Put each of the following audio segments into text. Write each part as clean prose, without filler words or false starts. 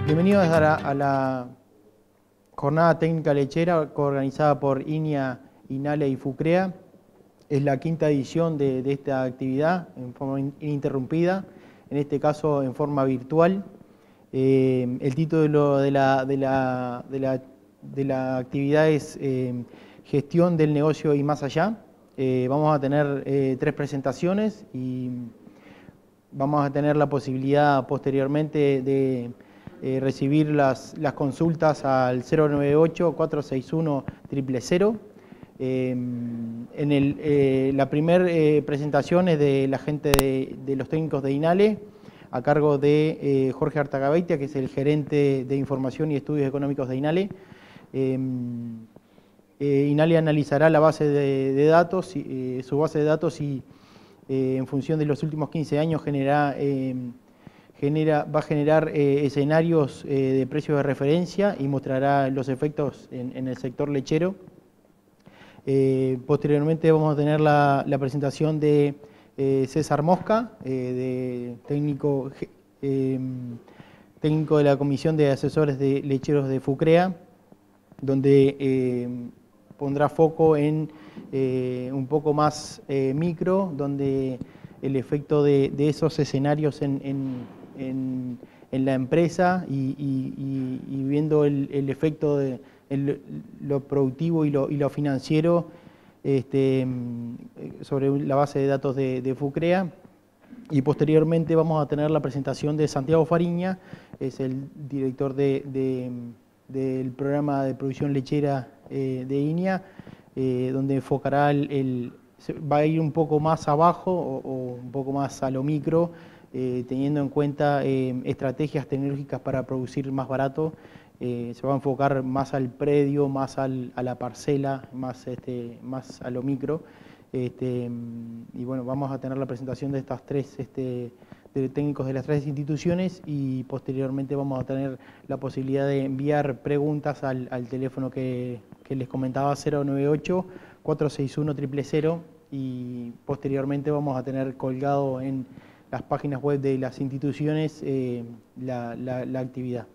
Bienvenidos a la jornada técnica lechera coorganizada por INIA, INALE y FUCREA. Es la quinta edición de esta actividad en forma ininterrumpida, en este caso en forma virtual. El título de la actividad es Gestión del negocio y más allá. Vamos a tener 3 presentaciones y vamos a tener la posibilidad posteriormente de recibir las consultas al 098-461-000. La primera presentación es de la gente de los técnicos de INALE, a cargo de Jorge Artagabeitia, que es el gerente de Información y Estudios Económicos de INALE. INALE analizará la base de datos, su base de datos y en función de los últimos 15 años va a generar escenarios de precios de referencia y mostrará los efectos en el sector lechero. Posteriormente vamos a tener la presentación de César Mosca, técnico de la Comisión de Asesores de Lecheros de FUCREA, donde pondrá foco en un poco más micro, donde el efecto de esos escenarios en la empresa y viendo el efecto de lo productivo y lo financiero sobre la base de datos de FUCREA. Y posteriormente vamos a tener la presentación de Santiago Fariña, es el director del programa de producción lechera de INIA, donde enfocará va a ir un poco más abajo o un poco más a lo micro, teniendo en cuenta estrategias tecnológicas para producir más barato. Se va a enfocar más al predio, más a la parcela, más a lo micro. Y bueno, vamos a tener la presentación de estas 3 de técnicos de las 3 instituciones y posteriormente vamos a tener la posibilidad de enviar preguntas al teléfono que les comentaba, 098-461-000, y posteriormente vamos a tener colgado en las páginas web de las instituciones la actividad.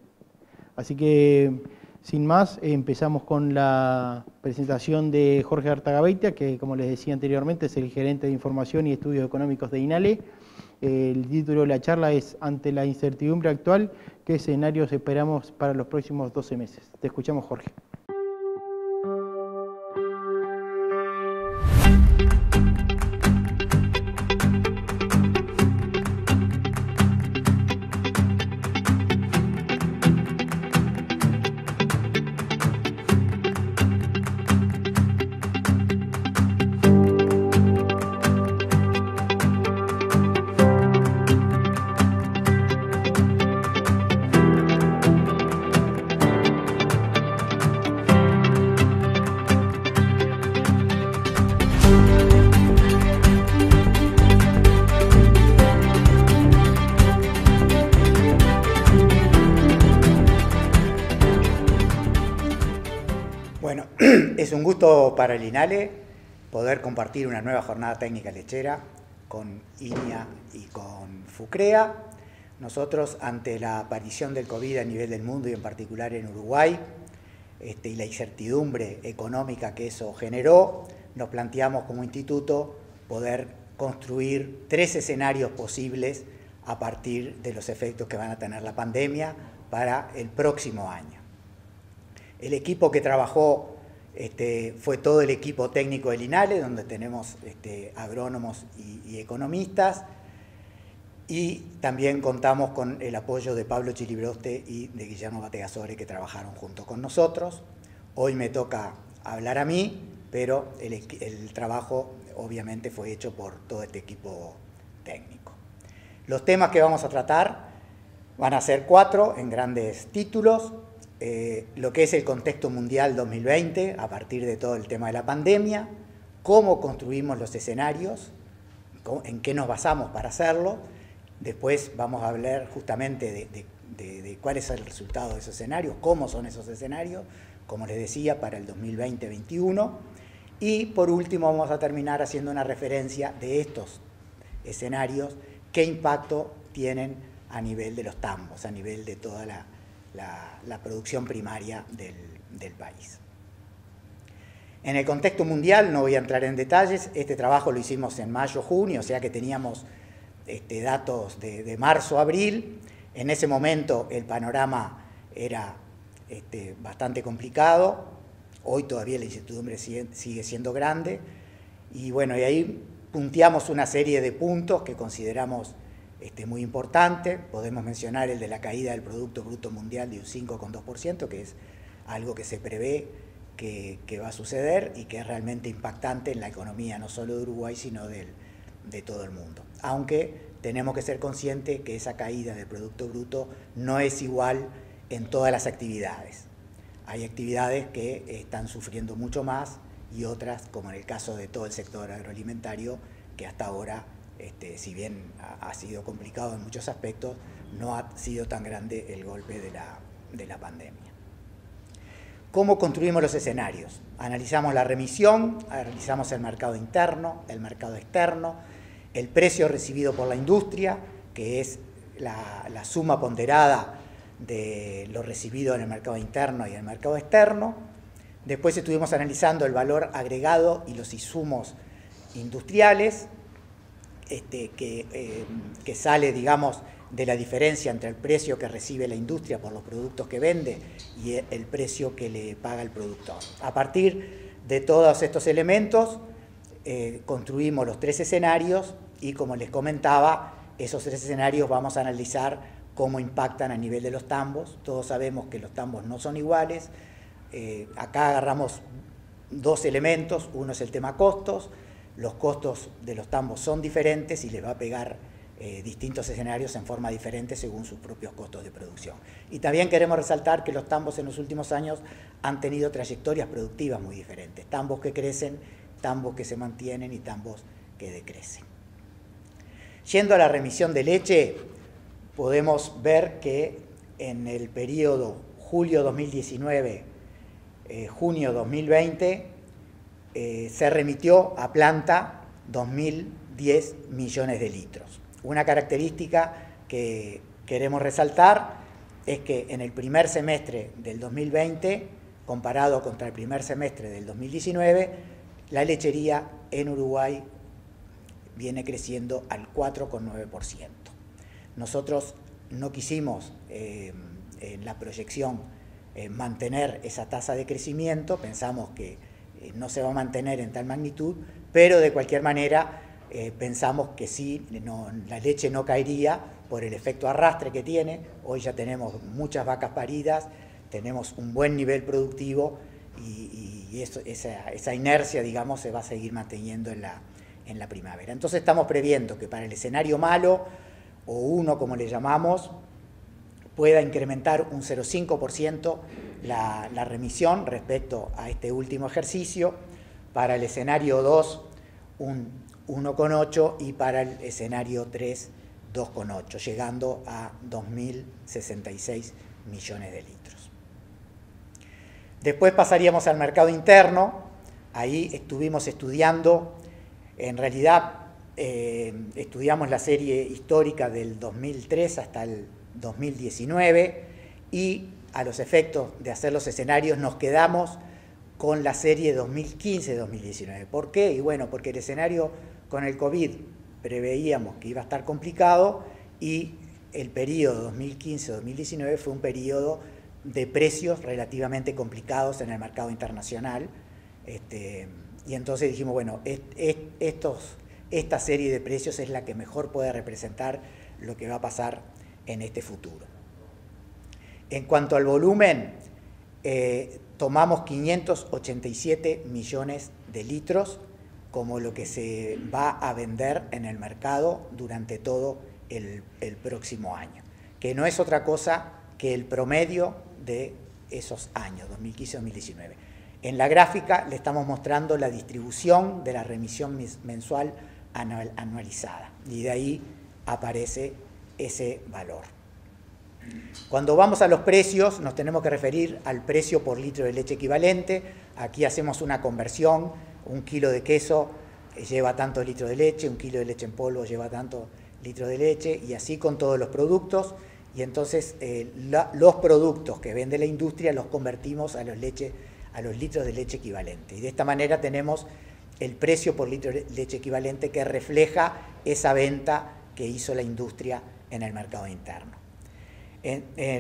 Así que, sin más, empezamos con la presentación de Jorge Artagabeitia, que, como les decía anteriormente, es el gerente de Información y Estudios Económicos de INALE. El título de la charla es Ante la incertidumbre actual, ¿qué escenarios esperamos para los próximos 12 meses? Te escuchamos, Jorge. Bueno, es un gusto para el INALE poder compartir una nueva jornada técnica lechera con INIA y con FUCREA. Nosotros, ante la aparición del COVID a nivel del mundo y en particular en Uruguay, y la incertidumbre económica que eso generó, nos planteamos como instituto poder construir 3 escenarios posibles a partir de los efectos que van a tener la pandemia para el próximo año. El equipo que trabajó fue todo el equipo técnico del INALE, donde tenemos agrónomos y economistas, y también contamos con el apoyo de Pablo Chilibroste y de Guillermo Bategasore, que trabajaron junto con nosotros. Hoy me toca hablar a mí, pero el trabajo obviamente fue hecho por todo este equipo técnico. Los temas que vamos a tratar van a ser 4 en grandes títulos. Lo que es el contexto mundial 2020 a partir de todo el tema de la pandemia, cómo construimos los escenarios, en qué nos basamos para hacerlo. Después vamos a hablar justamente de cuál es el resultado de esos escenarios, cómo son esos escenarios, como les decía, para el 2020-2021. Y por último vamos a terminar haciendo una referencia de estos escenarios, qué impacto tienen a nivel de los tambos, a nivel de toda la producción primaria del país. En el contexto mundial, no voy a entrar en detalles, este trabajo lo hicimos en mayo-junio, o sea que teníamos datos de marzo-abril. En ese momento el panorama era bastante complicado, hoy todavía la incertidumbre sigue siendo grande, y bueno, y ahí punteamos una serie de puntos que consideramos muy importantes. Podemos mencionar el de la caída del Producto Bruto Mundial de un 5,2%, que es algo que se prevé que va a suceder y que es realmente impactante en la economía no solo de Uruguay, sino de todo el mundo. Aunque tenemos que ser conscientes que esa caída del Producto Bruto no es igual en todas las actividades. Hay actividades que están sufriendo mucho más y otras, como en el caso de todo el sector agroalimentario, que hasta ahora, si bien ha sido complicado en muchos aspectos, no ha sido tan grande el golpe de la pandemia. ¿Cómo construimos los escenarios? Analizamos la remisión, analizamos el mercado interno, el mercado externo, el precio recibido por la industria, que es la suma ponderada de lo recibido en el mercado interno y en el mercado externo. Después estuvimos analizando el valor agregado y los insumos industriales, que sale, digamos, de la diferencia entre el precio que recibe la industria por los productos que vende y el precio que le paga el productor. A partir de todos estos elementos, construimos los 3 escenarios y, como les comentaba, esos 3 escenarios vamos a analizar cómo impactan a nivel de los tambos. Todos sabemos que los tambos no son iguales. Acá agarramos 2 elementos. Uno es el tema costos. Los costos de los tambos son diferentes y les va a pegar distintos escenarios en forma diferente según sus propios costos de producción. Y también queremos resaltar que los tambos en los últimos años han tenido trayectorias productivas muy diferentes. Tambos que crecen, tambos que se mantienen y tambos que decrecen. Yendo a la remisión de leche, podemos ver que en el periodo julio 2019, junio 2020, se remitió a planta 2.010 millones de litros. Una característica que queremos resaltar es que en el primer semestre del 2020, comparado contra el primer semestre del 2019, la lechería en Uruguay viene creciendo al 4,9%. Nosotros no quisimos en la proyección mantener esa tasa de crecimiento, pensamos que no se va a mantener en tal magnitud, pero de cualquier manera pensamos que sí, la leche no caería por el efecto arrastre que tiene. Hoy ya tenemos muchas vacas paridas, tenemos un buen nivel productivo y esa inercia, digamos, se va a seguir manteniendo en la primavera. Entonces estamos previendo que para el escenario malo, o 1 como le llamamos, pueda incrementar un 0,5% la remisión respecto a este último ejercicio, para el escenario 2 un 1,8% y para el escenario 3 2,8%, llegando a 2.066 millones de litros. Después pasaríamos al mercado interno. Ahí estuvimos estudiando, en realidad estudiamos la serie histórica del 2003 hasta el 2019 y a los efectos de hacer los escenarios nos quedamos con la serie 2015-2019. ¿Por qué? Y bueno, porque el escenario con el COVID preveíamos que iba a estar complicado y el periodo 2015-2019 fue un periodo de precios relativamente complicados en el mercado internacional. Y entonces dijimos, bueno, esta serie de precios es la que mejor puede representar lo que va a pasar en este futuro. En cuanto al volumen, tomamos 587 millones de litros como lo que se va a vender en el mercado durante todo el próximo año, que no es otra cosa que el promedio de esos años, 2015-2019. En la gráfica le estamos mostrando la distribución de la remisión mensual anualizada y de ahí aparece ese valor. Cuando vamos a los precios nos tenemos que referir al precio por litro de leche equivalente. Aquí hacemos una conversión, 1 kilo de queso lleva tantos litros de leche, 1 kilo de leche en polvo lleva tantos litros de leche y así con todos los productos y entonces los productos que vende la industria los convertimos a los litros de leche equivalente. Y de esta manera tenemos el precio por litro de leche equivalente que refleja esa venta que hizo la industria en el mercado interno.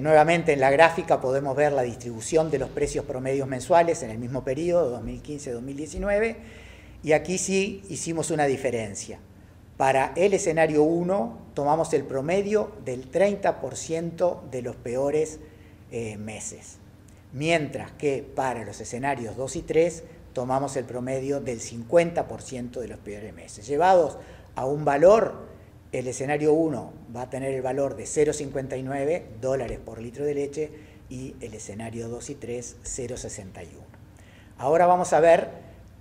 Nuevamente en la gráfica podemos ver la distribución de los precios promedios mensuales en el mismo periodo, 2015-2019, y aquí sí hicimos una diferencia. Para el escenario 1 tomamos el promedio del 30% de los peores meses, mientras que para los escenarios 2 y 3 tomamos el promedio del 50% de los peores meses. Llevados a un valor, el escenario 1 va a tener el valor de $0,59 por litro de leche y el escenario 2 y 3, 0,61. Ahora vamos a ver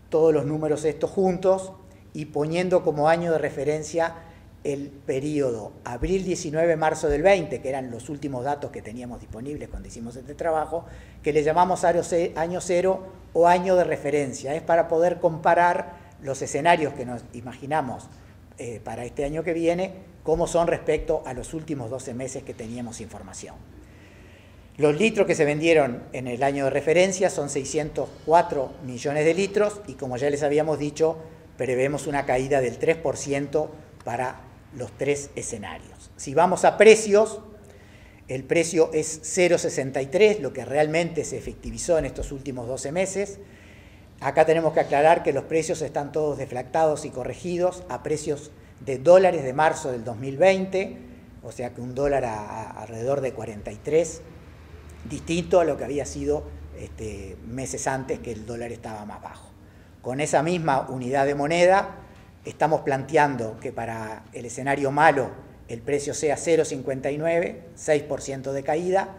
todos los números estos juntos y poniendo como año de referencia el periodo abril 19, marzo del 20, que eran los últimos datos que teníamos disponibles cuando hicimos este trabajo, que le llamamos año cero o año de referencia. Es para poder comparar los escenarios que nos imaginamos para este año que viene, cómo son respecto a los últimos 12 meses que teníamos información. Los litros que se vendieron en el año de referencia son 604 millones de litros y como ya les habíamos dicho, prevemos una caída del 3% para los 3 escenarios. Si vamos a precios, el precio es 0,63, lo que realmente se efectivizó en estos últimos 12 meses. Acá tenemos que aclarar que los precios están todos deflactados y corregidos a precios de dólares de marzo del 2020, o sea que un dólar alrededor de 43, distinto a lo que había sido meses antes que el dólar estaba más bajo. Con esa misma unidad de moneda estamos planteando que para el escenario malo el precio sea 0,59, 6% de caída,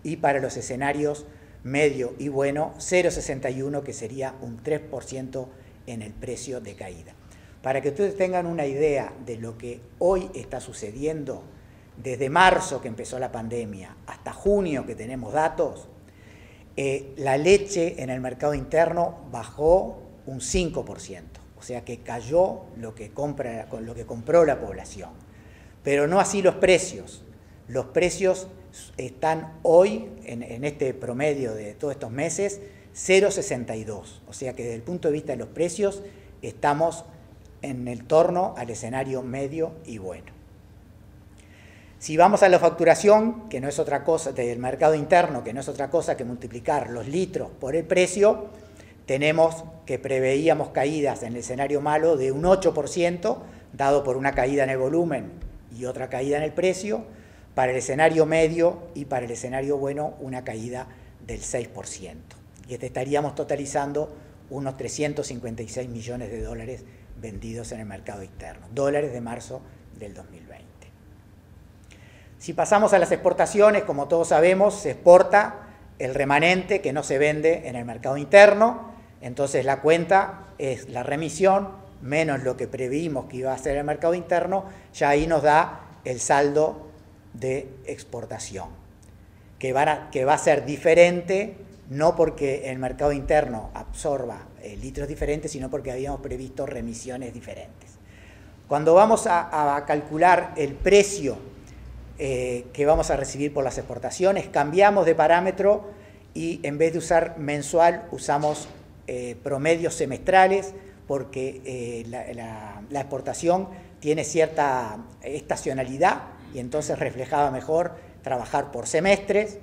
y para los escenarios medio y bueno 0,61, que sería un 3% en el precio de caída. Para que ustedes tengan una idea de lo que hoy está sucediendo, desde marzo que empezó la pandemia hasta junio que tenemos datos, la leche en el mercado interno bajó un 5%, o sea que cayó lo que compró la población. Pero no así los precios. Los precios están hoy, en este promedio de todos estos meses, 0,62. O sea que desde el punto de vista de los precios estamos en el torno al escenario medio y bueno. Si vamos a la facturación, que no es otra cosa, del mercado interno, que no es otra cosa que multiplicar los litros por el precio, tenemos que preveíamos caídas en el escenario malo de un 8%, dado por una caída en el volumen y otra caída en el precio. Para el escenario medio y para el escenario bueno, una caída del 6%. Y estaríamos totalizando unos 356 millones de dólares vendidos en el mercado interno, dólares de marzo del 2020. Si pasamos a las exportaciones, como todos sabemos, se exporta el remanente que no se vende en el mercado interno, entonces la cuenta es la remisión menos lo que previmos que iba a ser el mercado interno, ya ahí nos da el saldo de exportación, que va a ser diferente, no porque el mercado interno absorba litros diferentes, sino porque habíamos previsto remisiones diferentes. Cuando vamos a calcular el precio que vamos a recibir por las exportaciones, cambiamos de parámetro y en vez de usar mensual, usamos promedios semestrales, porque la exportación tiene cierta estacionalidad y entonces reflejaba mejor trabajar por semestres.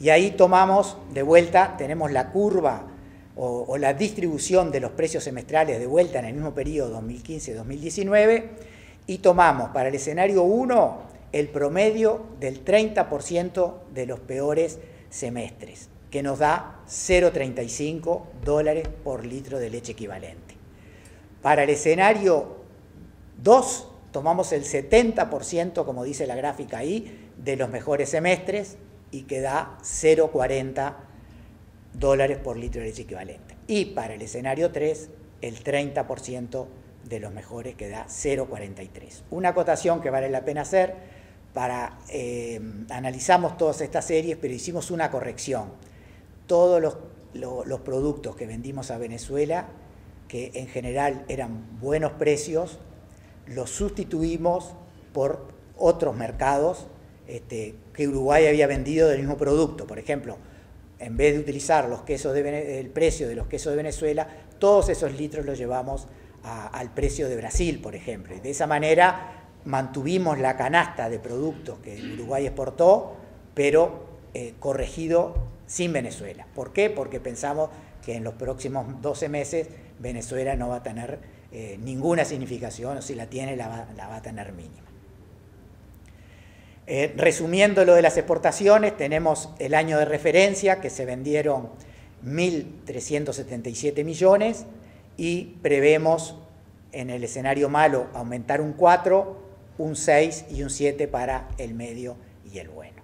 Y ahí tomamos de vuelta, tenemos la curva o la distribución de los precios semestrales de vuelta en el mismo periodo 2015-2019 y tomamos para el escenario 1 el promedio del 30% de los peores semestres, que nos da 0,35 dólares por litro de leche equivalente. Para el escenario 2 tomamos el 70%, como dice la gráfica ahí, de los mejores semestres y que da 0,40 dólares por litro de leche equivalente. Y para el escenario 3, el 30% de los mejores que da 0,43. Una acotación que vale la pena hacer, analizamos todas estas series, pero hicimos una corrección. Todos los productos que vendimos a Venezuela, que en general eran buenos precios, los sustituimos por otros mercados que Uruguay había vendido del mismo producto. Por ejemplo, en vez de utilizar los quesos el precio de los quesos de Venezuela, todos esos litros los llevamos al precio de Brasil, por ejemplo. Y de esa manera mantuvimos la canasta de productos que Uruguay exportó, pero corregido sin Venezuela. ¿Por qué? Porque pensamos que en los próximos 12 meses Venezuela no va a tener ninguna significación, o si la tiene, la va a tener mínima. Resumiendo lo de las exportaciones, tenemos el año de referencia, que se vendieron 1.377 millones, y prevemos en el escenario malo aumentar un 4, un 6 y un 7 para el medio y el bueno.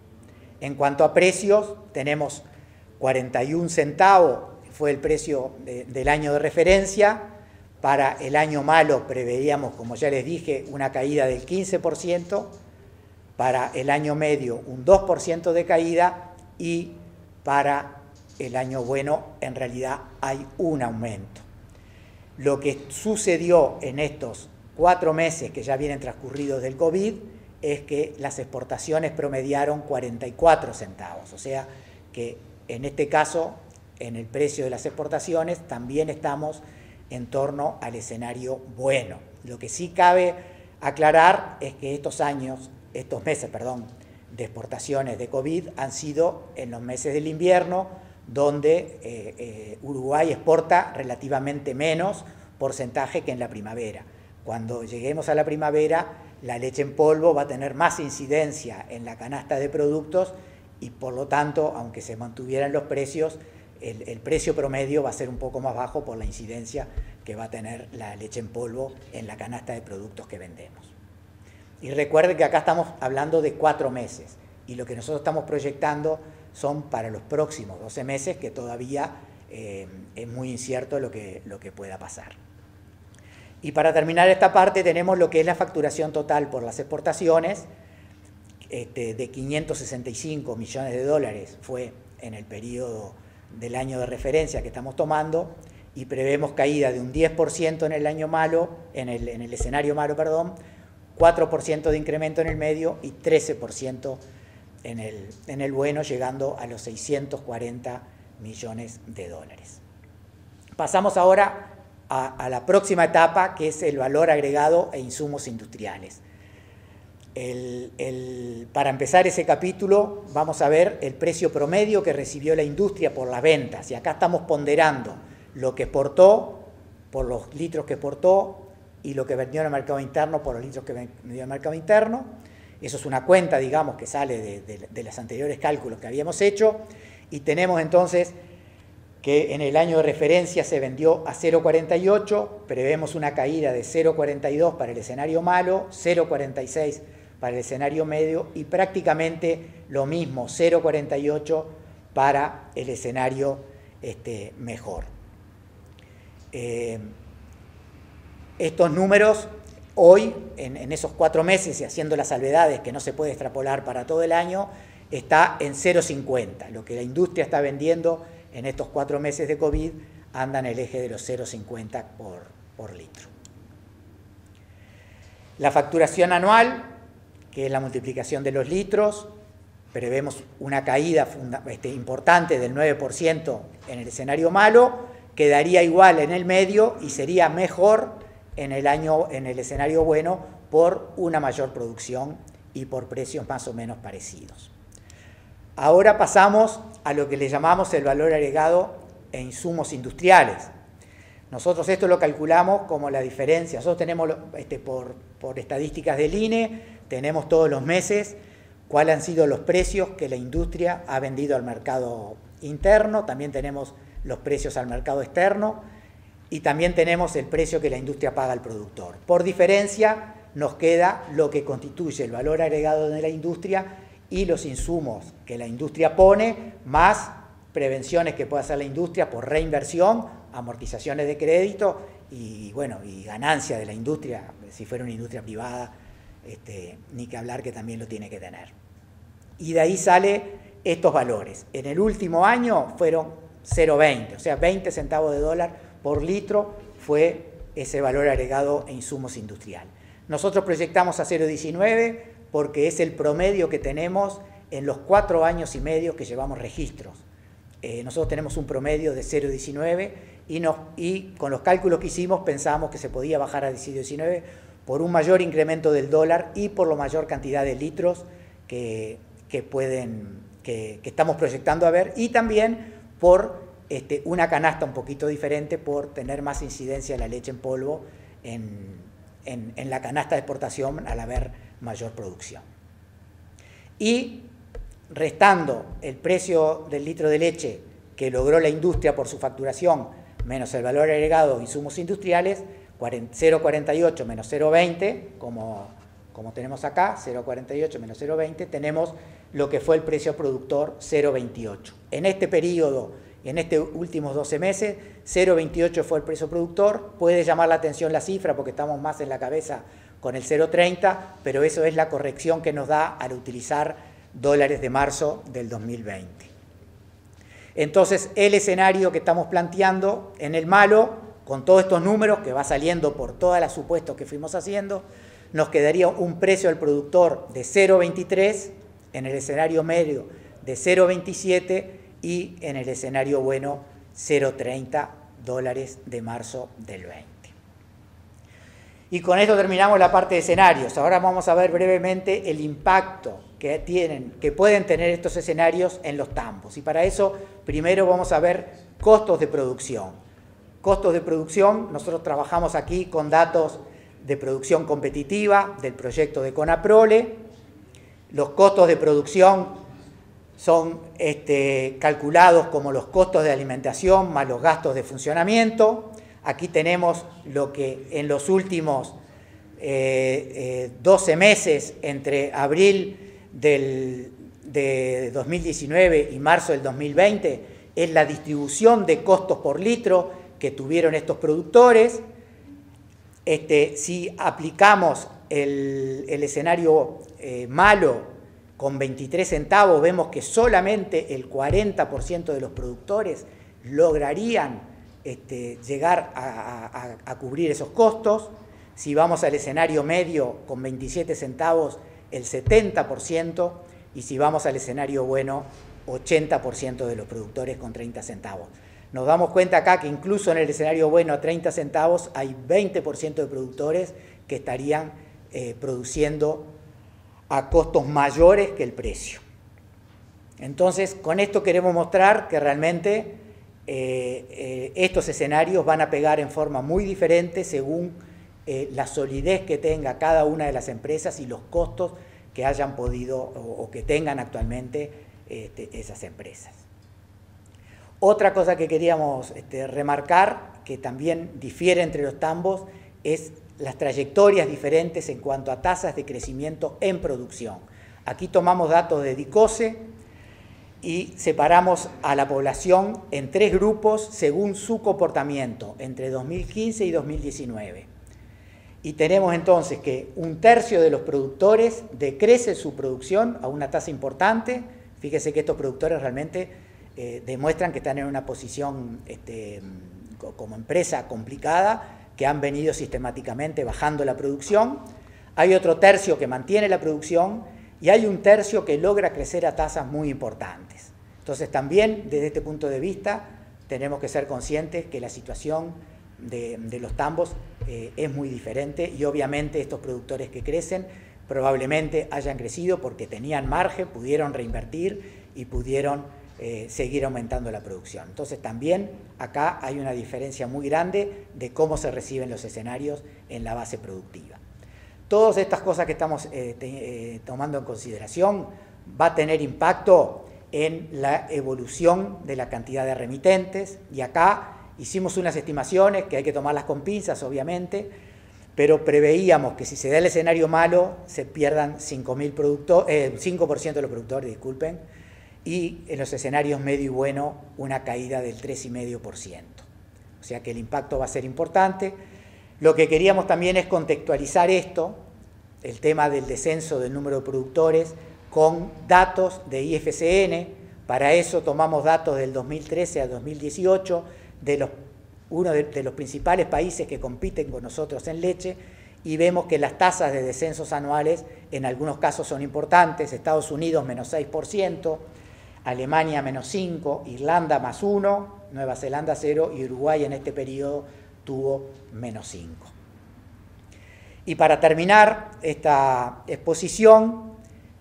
En cuanto a precios, tenemos 41 centavos, fue el precio del año de referencia. Para el año malo preveíamos, como ya les dije, una caída del 15%, para el año medio un 2% de caída, y para el año bueno en realidad hay un aumento. Lo que sucedió en estos 4 meses que ya vienen transcurridos del COVID es que las exportaciones promediaron 44 centavos, o sea que en este caso, en el precio de las exportaciones, también estamos en torno al escenario bueno. Lo que sí cabe aclarar es que estos meses de exportaciones de COVID han sido en los meses del invierno, donde Uruguay exporta relativamente menos porcentaje que en la primavera. Cuando lleguemos a la primavera, la leche en polvo va a tener más incidencia en la canasta de productos y, por lo tanto, aunque se mantuvieran los precios, el precio promedio va a ser un poco más bajo por la incidencia que va a tener la leche en polvo en la canasta de productos que vendemos. Y recuerden que acá estamos hablando de 4 meses y lo que nosotros estamos proyectando son para los próximos 12 meses, que todavía es muy incierto lo que pueda pasar. Y para terminar esta parte tenemos lo que es la facturación total por las exportaciones, de 565 millones de dólares fue en el periodo del año de referencia que estamos tomando, y prevemos caída de un 10% en el año malo, en el escenario malo, 4% de incremento en el medio y 13% en el bueno, llegando a los 640 millones de dólares. Pasamos ahora a la próxima etapa, que es el valor agregado e insumos industriales. Para empezar ese capítulo vamos a ver el precio promedio que recibió la industria por las ventas, y acá estamos ponderando lo que exportó por los litros que exportó y lo que vendió en el mercado interno por los litros que vendió en el mercado interno. Eso es una cuenta, digamos, que sale de los anteriores cálculos que habíamos hecho, y tenemos entonces que en el año de referencia se vendió a 0,48, prevemos una caída de 0,42 para el escenario malo, 0,46 para el escenario medio y prácticamente lo mismo, 0,48 para el escenario mejor. Estos números hoy, en esos 4 meses y haciendo las salvedades que no se puede extrapolar para todo el año, está en 0,50. Lo que la industria está vendiendo en estos 4 meses de COVID anda en el eje de los 0,50 por litro. La facturación anual, que es la multiplicación de los litros, prevemos una caída importante del 9% en el escenario malo, quedaría igual en el medio y sería mejor en el escenario bueno por una mayor producción y por precios más o menos parecidos. Ahora pasamos a lo que le llamamos el valor agregado e insumos industriales. Nosotros esto lo calculamos como la diferencia. Nosotros tenemos, por estadísticas del INE, tenemos todos los meses cuáles han sido los precios que la industria ha vendido al mercado interno, también tenemos los precios al mercado externo y también tenemos el precio que la industria paga al productor. Por diferencia nos queda lo que constituye el valor agregado de la industria y los insumos que la industria pone, más prevenciones que puede hacer la industria por reinversión, amortizaciones de crédito y ganancia de la industria, si fuera una industria privada, ni que hablar que también lo tiene que tener. Y de ahí sale estos valores. En el último año fueron 0,20, o sea, 20 centavos de dólar por litro fue ese valor agregado e insumos industrial. Nosotros proyectamos a 0,19 porque es el promedio que tenemos en los 4 años y medio que llevamos registros. Nosotros tenemos un promedio de 0,19 y con los cálculos que hicimos pensábamos que se podía bajar a 0,19 por un mayor incremento del dólar y por la mayor cantidad de litros que estamos proyectando a ver, y también por una canasta un poquito diferente, por tener más incidencia de la leche en polvo en la canasta de exportación al haber mayor producción. Y restando el precio del litro de leche que logró la industria por su facturación, menos el valor agregado de insumos industriales, 0,48 menos 0,20, como tenemos acá, 0,48 menos 0,20, tenemos lo que fue el precio productor, 0,28. En este periodo, en estos últimos 12 meses, 0,28 fue el precio productor. Puede llamar la atención la cifra porque estamos más en la cabeza con el 0,30, pero eso es la corrección que nos da al utilizar dólares de marzo del 2020. Entonces, el escenario que estamos planteando en el malo, con todos estos números que va saliendo por todos los supuestos que fuimos haciendo, nos quedaría un precio al productor de 0,23, en el escenario medio de 0,27 y en el escenario bueno 0,30 dólares de marzo del 20. Y con esto terminamos la parte de escenarios. Ahora vamos a ver brevemente el impacto que pueden tener estos escenarios en los tambos. Y para eso, primero vamos a ver costos de producción. Costos de producción, nosotros trabajamos aquí con datos de producción competitiva del proyecto de CONAPROLE. Los costos de producción son calculados como los costos de alimentación más los gastos de funcionamiento. Aquí tenemos lo que en los últimos 12 meses, entre abril de 2019 y marzo del 2020, es la distribución de costos por litro que tuvieron estos productores. Si aplicamos el escenario malo con 23 centavos, vemos que solamente el 40% de los productores lograrían llegar a cubrir esos costos. Si vamos al escenario medio con 27 centavos, el 70%, y si vamos al escenario bueno, 80% de los productores con 30 centavos. Nos damos cuenta acá que incluso en el escenario bueno a 30 centavos hay 20% de productores que estarían produciendo a costos mayores que el precio. Entonces, con esto queremos mostrar que realmente estos escenarios van a pegar en forma muy diferente según la solidez que tenga cada una de las empresas y los costos que hayan podido o que tengan actualmente esas empresas. Otra cosa que queríamos remarcar, que también difiere entre los tambos, es las trayectorias diferentes en cuanto a tasas de crecimiento en producción. Aquí tomamos datos de DICOSE y separamos a la población en 3 grupos según su comportamiento entre 2015 y 2019. Y tenemos entonces que 1/3 de los productores decrece su producción a una tasa importante. Fíjese que estos productores realmente demuestran que están en una posición como empresa complicada, que han venido sistemáticamente bajando la producción. Hay otro tercio que mantiene la producción y hay un tercio que logra crecer a tasas muy importantes. Entonces también desde este punto de vista tenemos que ser conscientes que la situación de los tambos es muy diferente y obviamente estos productores que crecen probablemente hayan crecido porque tenían margen, pudieron reinvertir y pudieron seguir aumentando la producción. Entonces también acá hay una diferencia muy grande de cómo se reciben los escenarios en la base productiva. Todas estas cosas que estamos tomando en consideración va a tener impacto en la evolución de la cantidad de remitentes y acá hicimos unas estimaciones que hay que tomarlas con pinzas obviamente, pero preveíamos que si se da el escenario malo se pierdan 5% de los productores, disculpen, y en los escenarios medio y bueno una caída del 3,5%. O sea que el impacto va a ser importante. Lo que queríamos también es contextualizar esto, el tema del descenso del número de productores, con datos de IFCN. Para eso tomamos datos del 2013 a 2018 de uno de los principales países que compiten con nosotros en leche y vemos que las tasas de descensos anuales en algunos casos son importantes. Estados Unidos menos 6%, Alemania menos 5%, Irlanda más 1%, Nueva Zelanda 0% y Uruguay en este periodo tuvo menos 5%. Y para terminar esta exposición,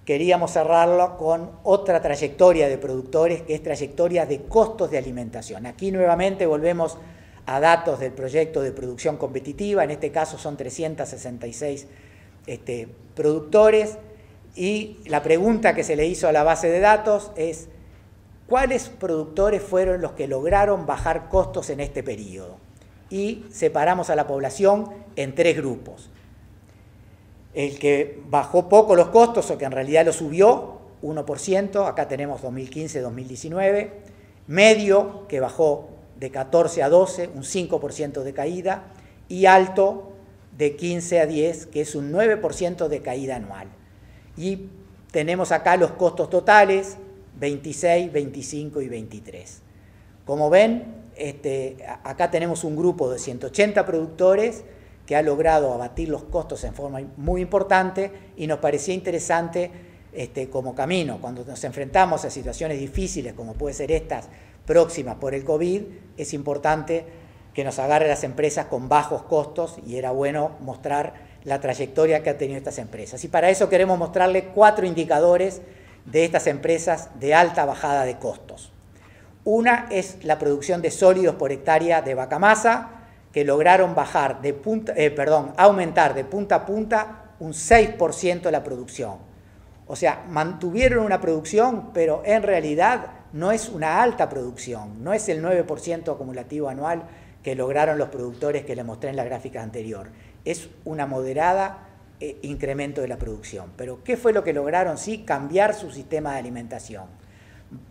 queríamos cerrarlo con otra trayectoria de productores, que es trayectoria de costos de alimentación. Aquí nuevamente volvemos a datos del proyecto de producción competitiva, en este caso son 366 productores, y la pregunta que se le hizo a la base de datos es: ¿cuáles productores fueron los que lograron bajar costos en este periodo? Y separamos a la población en 3 grupos. El que bajó poco los costos, o que en realidad lo subió, 1%, acá tenemos 2015-2019, medio, que bajó de 14 a 12, un 5% de caída, y alto, de 15 a 10, que es un 9% de caída anual. Y tenemos acá los costos totales, 26, 25 y 23. Como ven, acá tenemos un grupo de 180 productores que ha logrado abatir los costos en forma muy importante, y nos parecía interesante como camino. Cuando nos enfrentamos a situaciones difíciles, como puede ser estas próximas por el COVID, es importante que nos agarre las empresas con bajos costos, y era bueno mostrar la trayectoria que han tenido estas empresas. Y para eso queremos mostrarle 4 indicadores de estas empresas de alta bajada de costos. Una es la producción de sólidos por hectárea de vaca masa, que lograron aumentar de punta a punta un 6% la producción. O sea, mantuvieron una producción, pero en realidad no es una alta producción, no es el 9% acumulativo anual que lograron los productores que les mostré en la gráfica anterior. Es una moderada incremento de la producción. Pero ¿qué fue lo que lograron? Sí, cambiar su sistema de alimentación.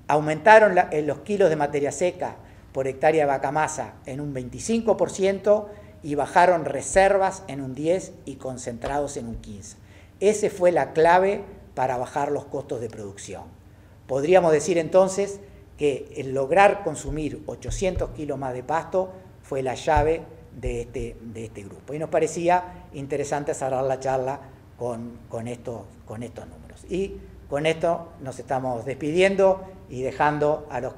Aumentaron los kilos de materia seca por hectárea de vaca masa en un 25%, y bajaron reservas en un 10% y concentrados en un 15%. Esa fue la clave para bajar los costos de producción. Podríamos decir entonces que el lograr consumir 800 kilos más de pasto fue la llave de este grupo. Y nos parecía interesante cerrar la charla con estos números. Y con esto nos estamos despidiendo y dejando a los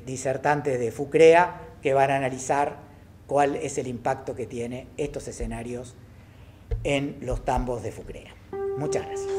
disertantes de FUCREA que van a analizar cuál es el impacto que tiene estos escenarios en los tambos de FUCREA. Muchas gracias.